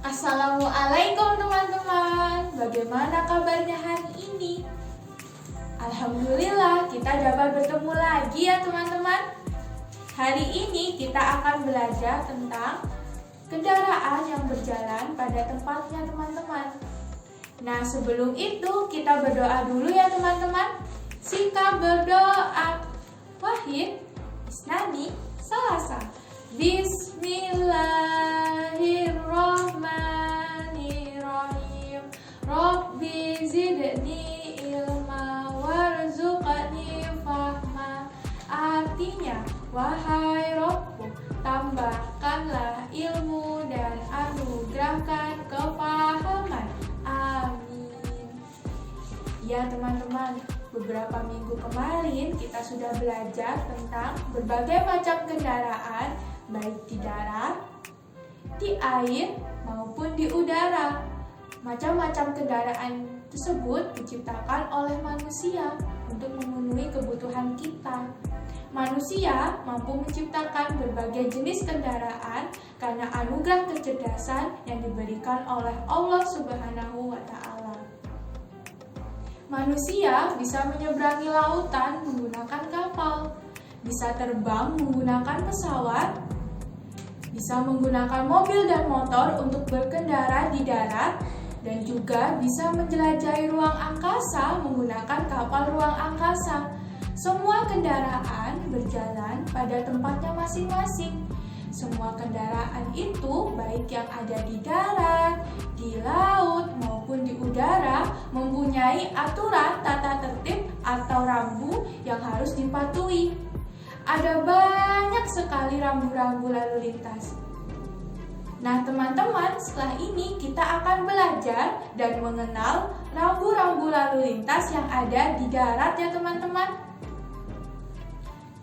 Assalamualaikum teman-teman. Bagaimana kabarnya hari ini? Alhamdulillah kita dapat bertemu lagi ya teman-teman. Hari ini kita akan belajar tentang kendaraan yang berjalan pada tempatnya teman-teman. Nah, sebelum itu kita berdoa dulu ya teman-teman. Sika berdoa. Wahid, Isnani, Salasa. Bismillahirrahmanirrahim. Rabbi zidni ilma warzuqni fahma. Artinya, wahai Rabbku, tambahkanlah ilmu dan anugerahkan kefahaman. Amin. Ya teman-teman, beberapa minggu kemarin kita sudah belajar tentang berbagai macam kendaraan, baik di darat, di air, maupun di udara. Macam-macam kendaraan tersebut diciptakan oleh manusia untuk memenuhi kebutuhan kita. Manusia mampu menciptakan berbagai jenis kendaraan karena anugerah kecerdasan yang diberikan oleh Allah Subhanahu wa Ta'ala. Manusia bisa menyeberangi lautan menggunakan kapal, bisa terbang menggunakan pesawat, bisa menggunakan mobil dan motor untuk berkendara di darat, dan juga bisa menjelajahi ruang angkasa menggunakan kapal ruang angkasa. Semua kendaraan berjalan pada tempatnya masing-masing. Semua kendaraan itu, baik yang ada di darat, di laut, maupun di udara, mempunyai aturan tata tertib atau rambu yang harus dipatuhi. Ada banyak sekali rambu-rambu lalu lintas. Nah teman-teman, setelah ini kita akan belajar dan mengenal rambu-rambu lalu lintas yang ada di darat ya teman-teman.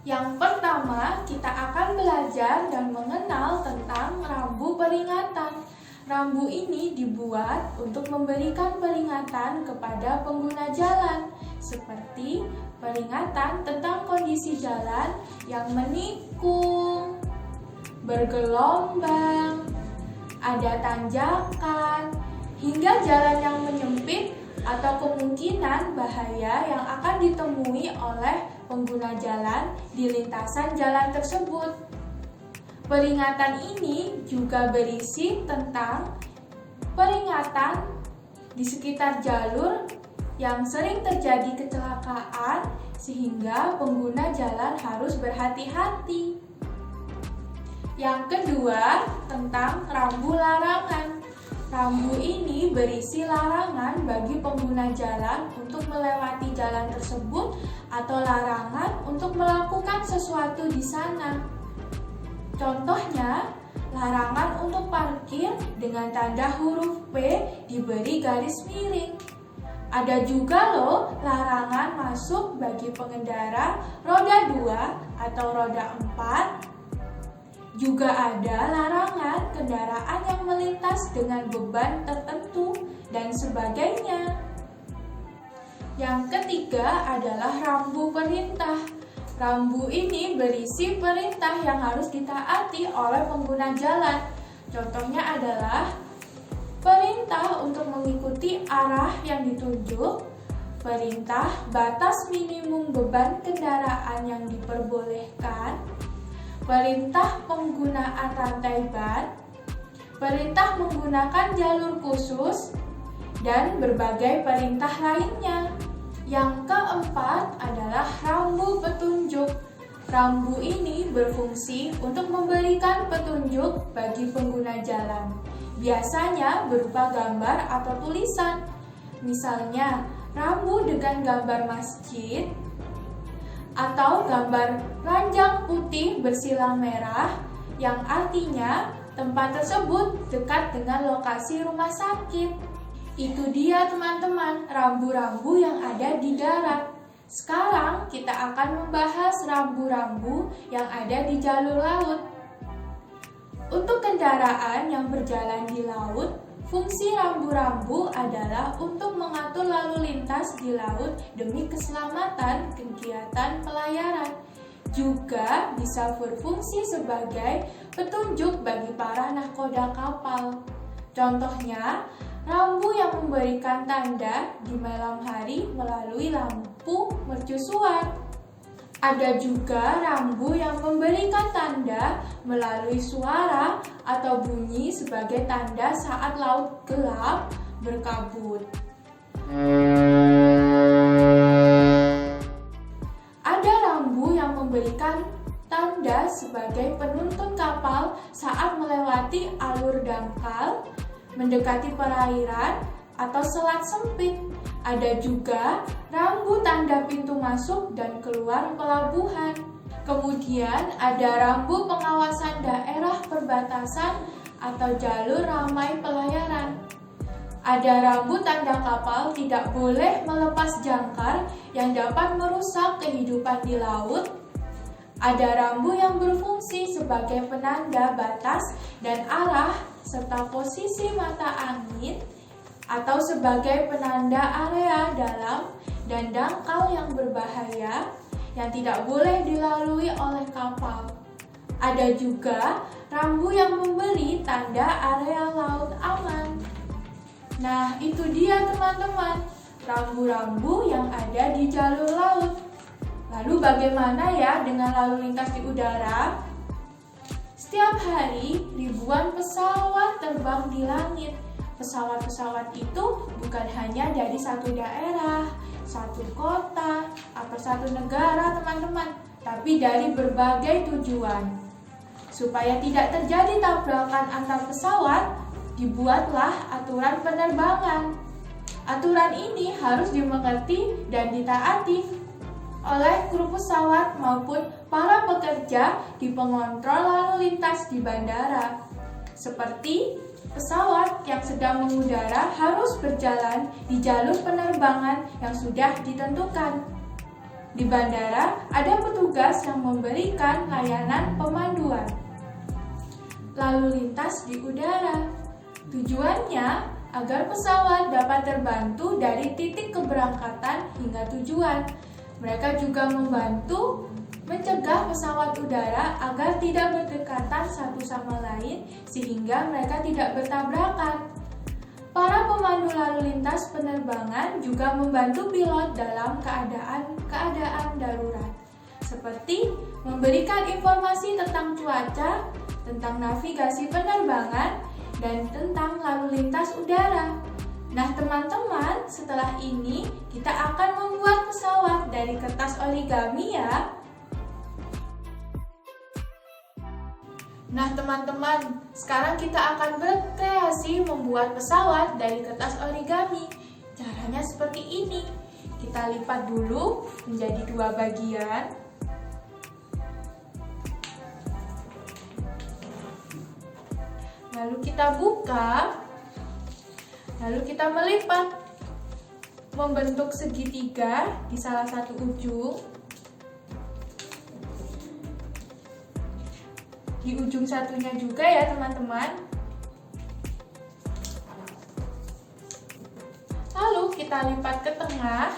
Yang pertama, kita akan belajar dan mengenal tentang rambu peringatan. Rambu ini dibuat untuk memberikan peringatan kepada pengguna jalan, seperti peringatan tentang kondisi jalan yang menikung, bergelombang, ada tanjakan, hingga jalan yang menyempit atau kemungkinan bahaya yang akan ditemui oleh pengguna jalan di lintasan jalan tersebut. Peringatan ini juga berisi tentang peringatan di sekitar jalur yang sering terjadi kecelakaan sehingga pengguna jalan harus berhati-hati. Yang kedua, tentang rambu larangan. Rambu ini berisi larangan bagi pengguna jalan untuk melewati jalan tersebut atau larangan untuk melakukan sesuatu di sana. Contohnya, larangan untuk parkir dengan tanda huruf P diberi garis miring. Ada juga loh larangan masuk bagi pengendara roda 2 atau roda 4. Juga ada larangan kendaraan yang melintas dengan beban tertentu dan sebagainya. Yang ketiga adalah rambu perintah. Rambu ini berisi perintah yang harus ditaati oleh pengguna jalan. Contohnya adalah perintah untuk mengikuti arah yang ditunjuk, perintah batas minimum beban kendaraan yang diperbolehkan, perintah penggunaan rantai ban, perintah menggunakan jalur khusus, dan berbagai perintah lainnya. Yang keempat adalah rambu petunjuk. Rambu ini berfungsi untuk memberikan petunjuk bagi pengguna jalan. Biasanya berupa gambar atau tulisan. Misalnya, rambu dengan gambar masjid, atau gambar ranjang putih bersilang merah yang artinya tempat tersebut dekat dengan lokasi rumah sakit. Itu dia teman-teman, rambu-rambu yang ada di darat. Sekarang kita akan membahas rambu-rambu yang ada di jalur laut. Untuk kendaraan yang berjalan di laut, fungsi rambu-rambu adalah untuk mengatur lalu lintas di laut demi keselamatan kegiatan pelayaran. Juga bisa berfungsi sebagai petunjuk bagi para nahkoda kapal. Contohnya, rambu yang memberikan tanda di malam hari melalui lampu mercusuar. Ada juga rambu yang memberikan tanda melalui suara atau bunyi sebagai tanda saat laut gelap berkabut. Ada rambu yang memberikan tanda sebagai penuntun kapal saat melewati alur dangkal, mendekati perairan, atau selat sempit. Ada juga rambu tanda pintu masuk dan keluar pelabuhan. Kemudian ada rambu pengawasan daerah perbatasan atau jalur ramai pelayaran. Ada rambu tanda kapal tidak boleh melepas jangkar yang dapat merusak kehidupan di laut. Ada rambu yang berfungsi sebagai penanda batas dan arah serta posisi mata angin atau sebagai penanda area dalam dan dangkal yang berbahaya yang tidak boleh dilalui oleh kapal. Ada juga rambu yang memberi tanda area laut aman. Nah, itu dia teman-teman, rambu-rambu yang ada di jalur laut. Lalu bagaimana ya dengan lalu lintas di udara? Setiap hari ribuan pesawat terbang di langit. Pesawat-pesawat itu bukan hanya dari satu daerah, satu kota, atau satu negara teman-teman, tapi dari berbagai tujuan. Supaya tidak terjadi tabrakan antar pesawat, dibuatlah aturan penerbangan. Aturan ini harus dimengerti dan ditaati oleh kru pesawat maupun para pekerja di pengontrol lalu lintas di bandara. Seperti pesawat yang sedang mengudara harus berjalan di jalur penerbangan yang sudah ditentukan. Di bandara ada petugas yang memberikan layanan pemanduan lalu lintas di udara. Tujuannya agar pesawat dapat terbantu dari titik keberangkatan hingga tujuan. Mereka juga membantu mencegah pesawat udara agar tidak berdekatan satu sama lain sehingga mereka tidak bertabrakan. Para pemandu lalu lintas penerbangan juga membantu pilot dalam keadaan darurat, seperti memberikan informasi tentang cuaca, tentang navigasi penerbangan, dan tentang lalu lintas udara. Nah teman-teman, setelah ini kita akan membuat pesawat dari kertas origami ya. Nah teman-teman, sekarang kita akan berkreasi membuat pesawat dari kertas origami. Caranya seperti ini. Kita lipat dulu menjadi dua bagian. Lalu kita buka. Lalu kita melipat, membentuk segitiga di salah satu ujung. Di ujung satunya juga ya teman-teman. Lalu kita lipat ke tengah,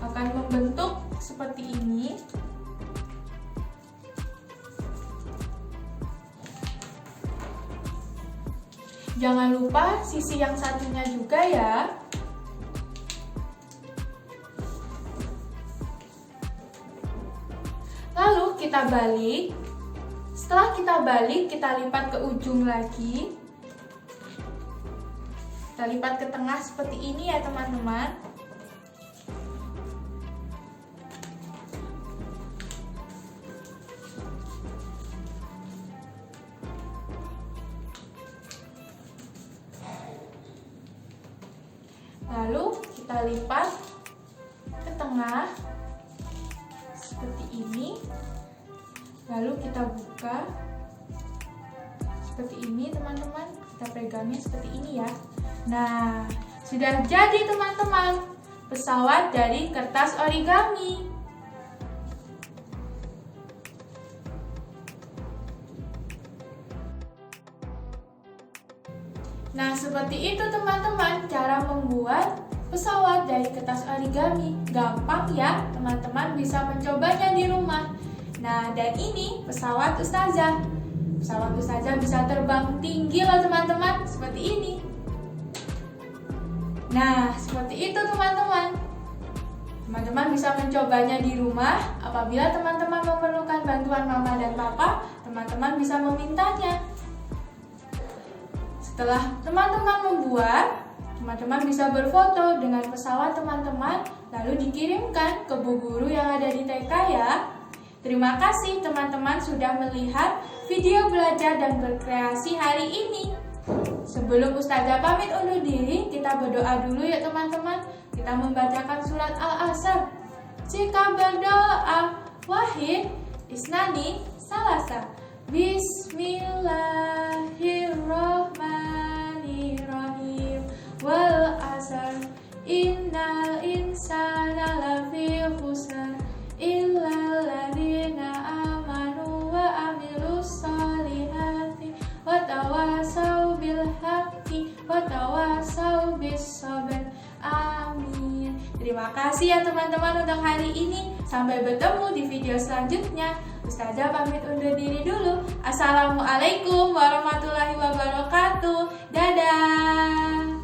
akan membentuk seperti ini. Jangan lupa sisi yang satunya juga ya. Lalu kita balik. Setelah kita balik, kita lipat ke ujung lagi. Kita lipat ke tengah seperti ini ya teman-teman. Lalu kita lipat ke tengah seperti ini. Lalu kita buka seperti ini teman-teman. Kita pegangnya seperti ini ya. Nah, sudah jadi teman-teman, pesawat dari kertas origami. Nah, seperti itu teman-teman cara membuat pesawat dari kertas origami. Gampang ya, teman-teman bisa mencobanya di rumah. Nah, dan ini pesawat Ustazah. Pesawat Ustazah bisa terbang tinggi loh teman-teman, seperti ini. Nah, seperti itu teman-teman. Teman-teman bisa mencobanya di rumah. Apabila teman-teman memerlukan bantuan mama dan papa, teman-teman bisa memintanya. Setelah teman-teman membuat, teman-teman bisa berfoto dengan pesawat teman-teman, lalu dikirimkan ke bu guru yang ada di TK ya. Terima kasih teman-teman sudah melihat video belajar dan berkreasi hari ini. Sebelum Ustazah pamit undur diri, kita berdoa dulu ya teman-teman. Kita membacakan surat Al-Asr. Jika berdoa, wahid, isnani, salasa. Bismillahirrahmanirrahim. Wal asr, innal insana lafi khusr, illal ladzina amanu wa amilus solihati wa tawasau bil haqqi wa tawasau bis sabr. Amin. Terima kasih ya teman-teman untuk hari ini. Sampai bertemu di video selanjutnya. Ustazah pamit undur diri dulu. Assalamualaikum warahmatullahi wabarakatuh. Dadah.